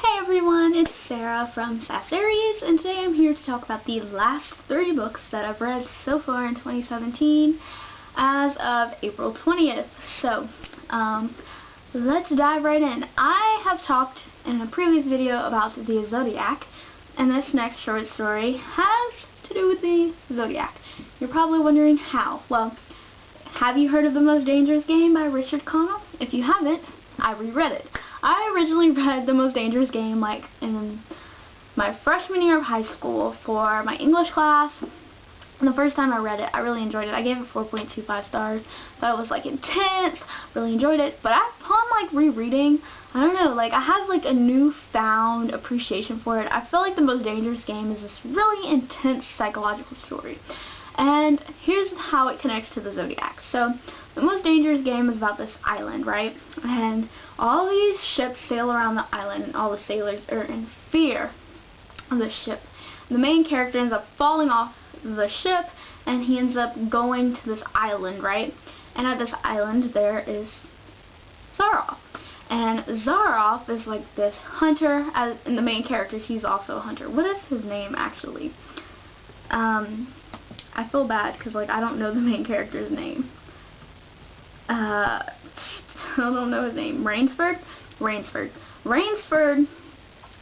Hey everyone, it's Sarah from Saseries, and today I'm here to talk about the last 3 books that I've read so far in 2017 as of April 20th. So, let's dive right in. I have talked in a previous video about the Zodiac, and this next short story has to do with the Zodiac. You're probably wondering how. Well, have you heard of The Most Dangerous Game by Richard Connell? If you haven't, I reread it. I originally read The Most Dangerous Game like in my freshman year of high school for my English class. And the first time I read it, I really enjoyed it. I gave it 4.25 stars. Thought it was like intense, really enjoyed it. But upon like rereading, I don't know, like I have like a newfound appreciation for it. I feel like The Most Dangerous Game is this really intense psychological story. And here's how it connects to the Zodiac. So, The Most Dangerous Game is about this island, right? And all these ships sail around the island, and all the sailors are in fear of the ship. The main character ends up falling off the ship, and he ends up going to this island, right? And at this island, there is Zaroff. And Zaroff is like this hunter, and the main character, he's also a hunter. What is his name, actually? I feel bad because like I don't know the main character's name. I don't know his name. Rainsford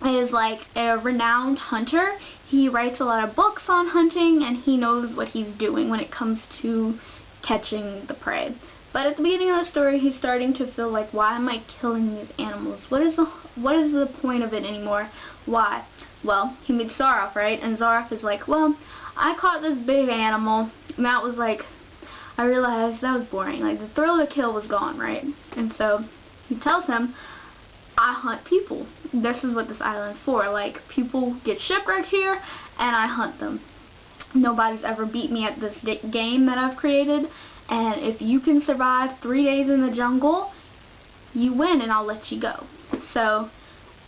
is like a renowned hunter. He writes a lot of books on hunting, and he knows what he's doing when it comes to catching the prey. But at the beginning of the story, he's starting to feel like, why am I killing these animals? What is the point of it anymore? Why? Well, he meets Zaroff, right? And Zaroff is like, well, I caught this big animal, and that was like, I realized that was boring. Like, the thrill of the kill was gone, right? And so he tells him, I hunt people. This is what this island's for. Like, people get shipwrecked here, and I hunt them. Nobody's ever beat me at this game that I've created, and if you can survive 3 days in the jungle, you win, and I'll let you go. So,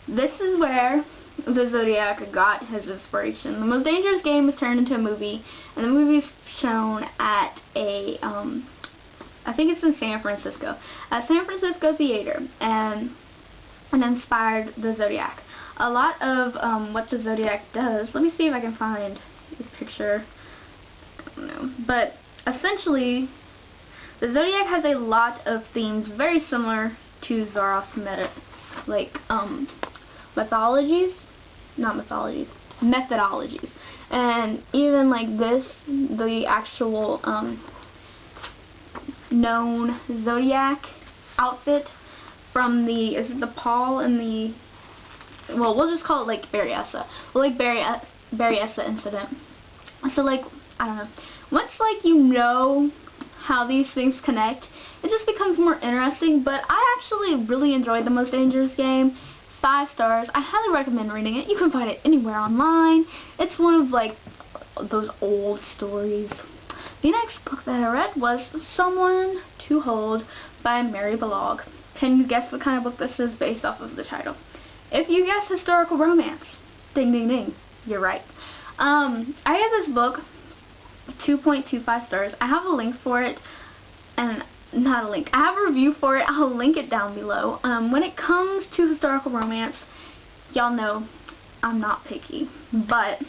this is where the Zodiac got his inspiration. The Most Dangerous Game was turned into a movie, and the movie's shown at a, I think it's in San Francisco, at San Francisco Theater, and it inspired the Zodiac. A lot of what the Zodiac does, let me see if I can find a picture, I don't know, but essentially, the Zodiac has a lot of themes very similar to Zaroff's methodologies. And even like this, the actual known Zodiac outfit from the, is it the Paul and the, well, we'll just call it Lake Berryessa. Lake Berryessa incident. So like, I don't know, once like you know how these things connect, it just becomes more interesting. But I actually really enjoyed The Most Dangerous Game. 5 stars. I highly recommend reading it. You can find it anywhere online. It's one of like those old stories. The next book that I read was Someone to Hold by Mary Balogh. Can you guess what kind of book this is based off of the title? If you guess historical romance, ding ding ding, you're right. I gave this book 2.25 stars. I have a link for it, and not a link. I have a review for it. I'll link it down below. When it comes to historical romance, y'all know I'm not picky, but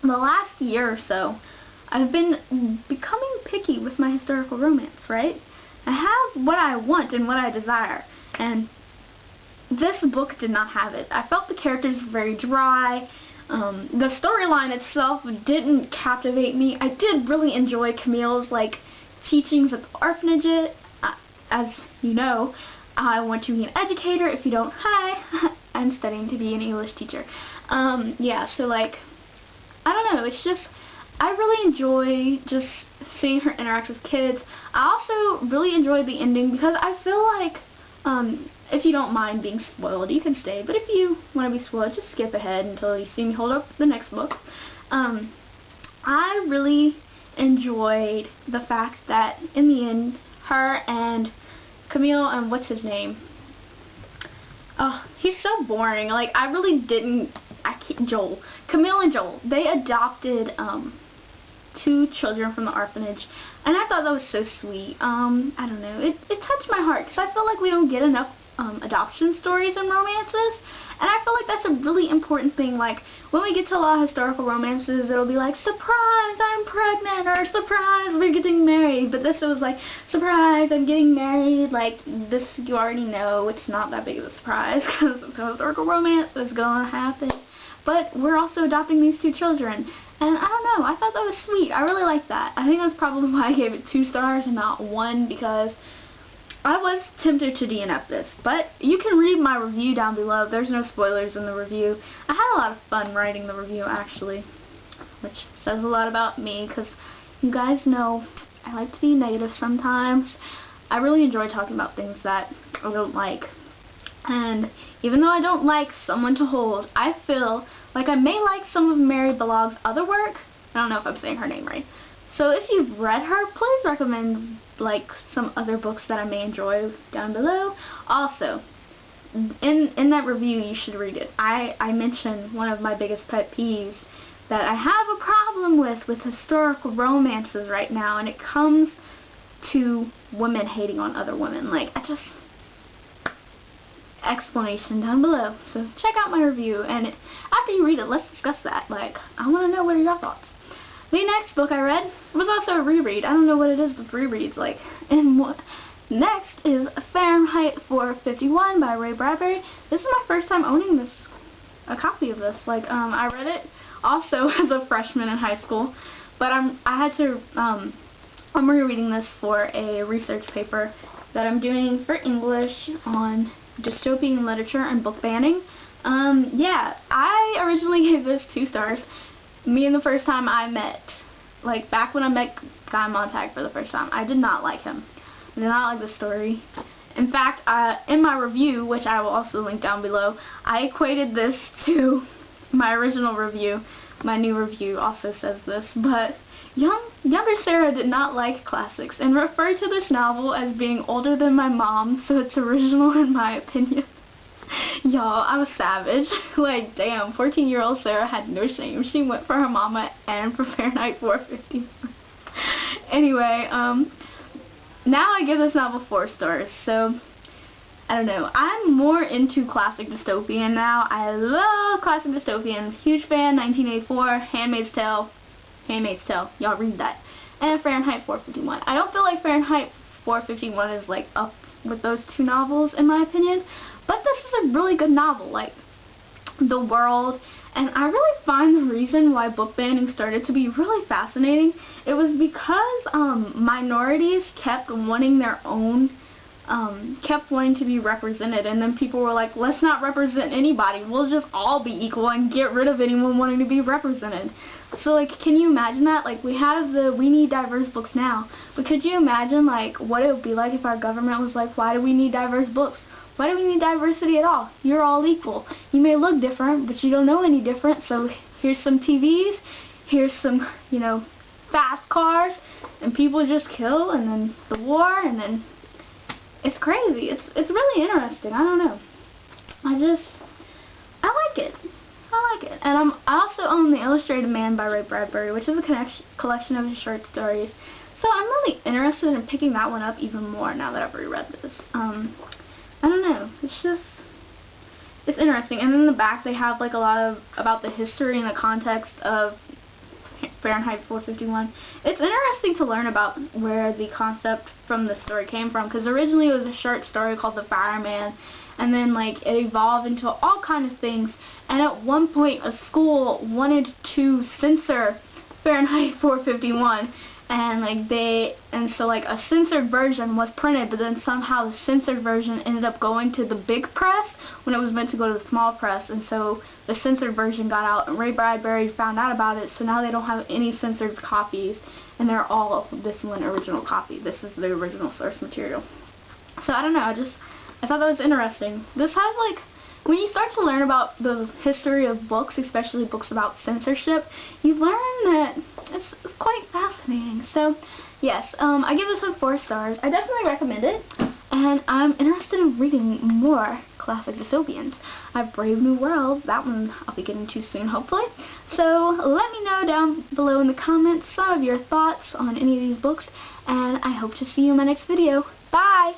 the last year or so, I've been becoming picky with my historical romance, right? I have what I want and what I desire, and this book did not have it. I felt the characters were very dry. The storyline itself didn't captivate me. I did really enjoy Camille's like teachings at the orphanage. As you know, I want to be an educator. If you don't, hi, I'm studying to be an English teacher. Yeah, so like, I don't know, it's just, I really enjoy just seeing her interact with kids. I also really enjoyed the ending because I feel like, if you don't mind being spoiled, you can stay, but if you want to be spoiled, just skip ahead until you see me hold up the next book. I really enjoyed the fact that in the end, her and Camille and what's his name? Oh, he's so boring. Like, I really didn't. Joel. Camille and Joel. They adopted 2 children from the orphanage, and I thought that was so sweet. I don't know. It touched my heart because I feel like we don't get enough adoption stories and romances, and I feel like that's a really important thing. Like, when we get to a lot of historical romances, it'll be like, surprise, I'm pregnant, or surprise, we're getting married. But this was like, surprise, I'm getting married. Like, this, you already know, it's not that big of a surprise, because it's a historical romance, it's gonna happen. But we're also adopting these 2 children. And I don't know, I thought that was sweet. I really liked that. I think that's probably why I gave it 2 stars and not 1, because I was tempted to DNF this. But you can read my review down below. There's no spoilers in the review. I had a lot of fun writing the review, actually, which says a lot about me, because you guys know I like to be negative sometimes. I really enjoy talking about things that I don't like. And even though I don't like Someone to Hold, I feel like I may like some of Mary Balog's other work. I don't know if I'm saying her name right. So if you've read her, please recommend like some other books that I may enjoy down below. Also, in that review, you should read it. I mentioned one of my biggest pet peeves that I have a problem with historical romances right now, and it comes to women hating on other women. Like, explanation down below. So check out my review, and after you read it, let's discuss that. Like, I want to know what are your thoughts. The next book I read was also a reread. I don't know what it is with rereads. Like, and what next is Fahrenheit 451 by Ray Bradbury. This is my first time owning a copy of this. Like, I read it also as a freshman in high school, but I'm rereading this for a research paper that I'm doing for English on dystopian literature and book banning. Yeah, I originally gave this 2 stars. Me and the first time I met, like back when I met Guy Montag for the first time, I did not like him. I did not like the story. In fact, in my review, which I will also link down below, I equated this to my original review. My new review also says this, but younger Sarah did not like classics and referred to this novel as being older than my mom, so it's original in my opinion. Y'all, I was savage. Like, damn, 14-year-old Sarah had no shame. She went for her mama and for Fahrenheit 451. Anyway, now I give this novel 4 stars, so I don't know. I'm more into classic dystopian now. I love classic dystopian. Huge fan. 1984, Handmaid's Tale. Handmaid's Tale. Y'all read that. And Fahrenheit 451. I don't feel like Fahrenheit 451 is like up with those 2 novels in my opinion, but this is a really good novel. Like, the world, and I really find the reason why book banning started to be really fascinating. It was because minorities kept wanting their own, kept wanting to be represented, and then people were like, let's not represent anybody, we'll just all be equal and get rid of anyone wanting to be represented. So, like, can you imagine that? Like, we have we need diverse books now, but could you imagine, like, what it would be like if our government was like, why do we need diverse books? Why do we need diversity at all? You're all equal. You may look different, but you don't know any different, so here's some TVs, here's some, you know, fast cars, and people just kill, and then the war, and then it's crazy. It's really interesting. I don't know. I like it. I like it. And I also own The Illustrated Man by Ray Bradbury, which is a collection of his short stories. So I'm really interested in picking that one up even more now that I've reread this. I don't know. It's interesting. And in the back they have like a lot about the history and the context of Fahrenheit 451. It's interesting to learn about where the concept from the story came from, because originally it was a short story called The Fireman, and then like it evolved into all kind of things, and at one point a school wanted to censor Fahrenheit 451, and so like a censored version was printed, but then somehow the censored version ended up going to the big press when it was meant to go to the small press, and so the censored version got out, and Ray Bradbury found out about it, so now they don't have any censored copies, and they're all this one original copy. This is the original source material. So I don't know, I thought that was interesting. This has like, when you start to learn about the history of books, especially books about censorship, you learn that it's quite fascinating. So, yes, I give this one 4 stars. I definitely recommend it, and I'm interested in reading more classic dystopians. I have Brave New World. That one I'll be getting to soon, hopefully. So, let me know down below in the comments some of your thoughts on any of these books, and I hope to see you in my next video. Bye!